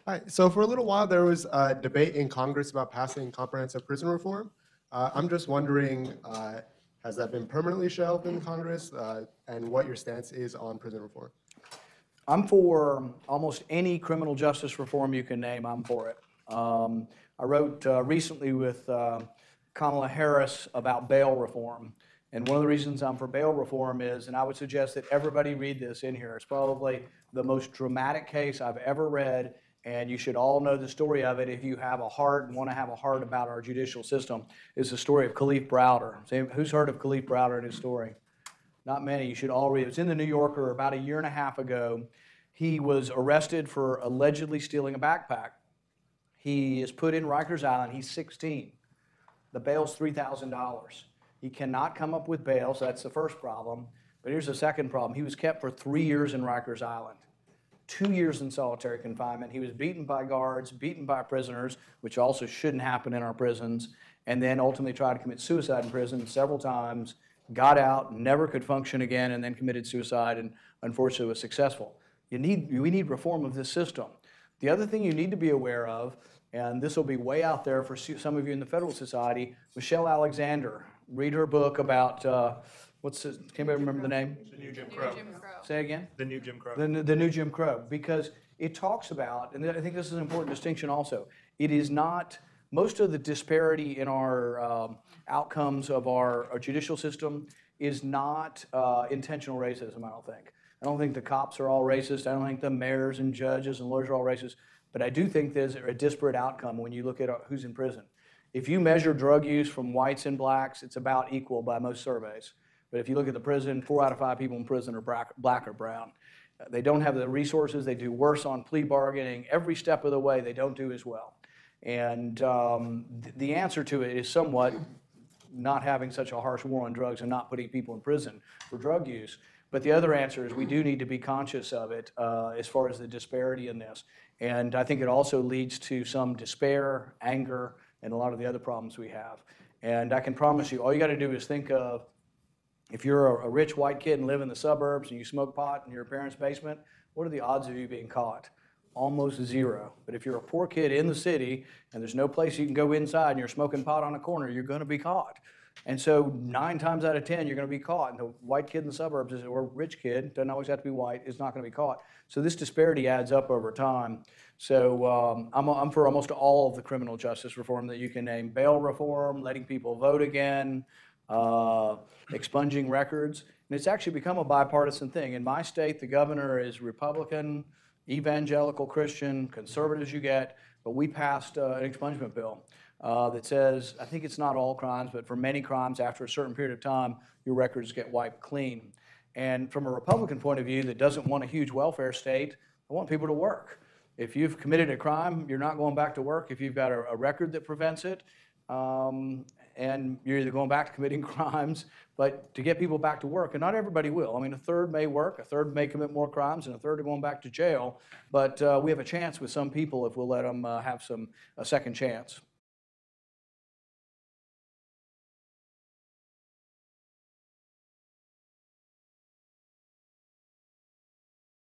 Hi. So for a little while, there was a debate in Congress about passing comprehensive prison reform. I'm just wondering, has that been permanently shelved in Congress, and what your stance is on prison reform? I'm for almost any criminal justice reform you can name. I'm for it. I wrote recently with Kamala Harris about bail reform. And one of the reasons I'm for bail reform is, and I would suggest that everybody read this in here. It's probably the most dramatic case I've ever read, and you should all know the story of it if you have a heart and want to have a heart about our judicial system. It's the story of Khalif Browder. Who's heard of Khalif Browder and his story? Not many. You should all read it. It was in the New Yorker about a year and a half ago. He was arrested for allegedly stealing a backpack. He is put in Rikers Island. He's 16. The bail's $3,000. He cannot come up with bail, so that's the first problem. But here's the second problem. He was kept for 3 years in Rikers Island, 2 years in solitary confinement. He was beaten by guards, beaten by prisoners, which also shouldn't happen in our prisons, and then ultimately tried to commit suicide in prison several times, got out, never could function again, and then committed suicide, and unfortunately was successful. We need reform of this system. The other thing you need to be aware of, and this will be way out there for some of you in the Federal Society, Michelle Alexander. Read her book about, can anybody remember the name? The New Jim Crow. Say again? The New Jim Crow. The New Jim Crow, because it talks about, and I think this is an important distinction also, it is not, most of the disparity in our outcomes of our judicial system is not intentional racism, I don't think. I don't think the cops are all racist. I don't think the mayors and judges and lawyers are all racist. But I do think there's a disparate outcome when you look at who's in prison. If you measure drug use from whites and blacks, it's about equal by most surveys. But if you look at the prison, 4 out of 5 people in prison are black or brown. They don't have the resources. They do worse on plea bargaining. Every step of the way, they don't do as well. And the answer to it is somewhat not having such a harsh war on drugs and not putting people in prison for drug use. But the other answer is we do need to be conscious of it as far as the disparity in this. And I think it also leads to some despair, anger, and a lot of the other problems we have. And I can promise you, all you got to do is think of, if you're a rich white kid and live in the suburbs and you smoke pot in your parents' basement, what are the odds of you being caught? Almost zero. But if you're a poor kid in the city and there's no place you can go inside and you're smoking pot on a corner, you're going to be caught. And so 9 times out of 10, you're going to be caught. And the white kid in the suburbs, or rich kid, doesn't always have to be white, is not going to be caught. So this disparity adds up over time. So I'm for almost all of the criminal justice reform that you can name. Bail reform, letting people vote again, expunging records. And it's actually become a bipartisan thing. In my state, the governor is Republican, evangelical Christian, conservative as you get, but we passed an expungement bill that says, I think it's not all crimes, but for many crimes, after a certain period of time, your records get wiped clean. And from a Republican point of view that doesn't want a huge welfare state, I want people to work. If you've committed a crime, you're not going back to work if you've got a record that prevents it. And you're either going back to committing crimes, but to get people back to work, and not everybody will. I mean, a third may work, a third may commit more crimes, and a third are going back to jail. But we have a chance with some people if we'll let them have a second chance.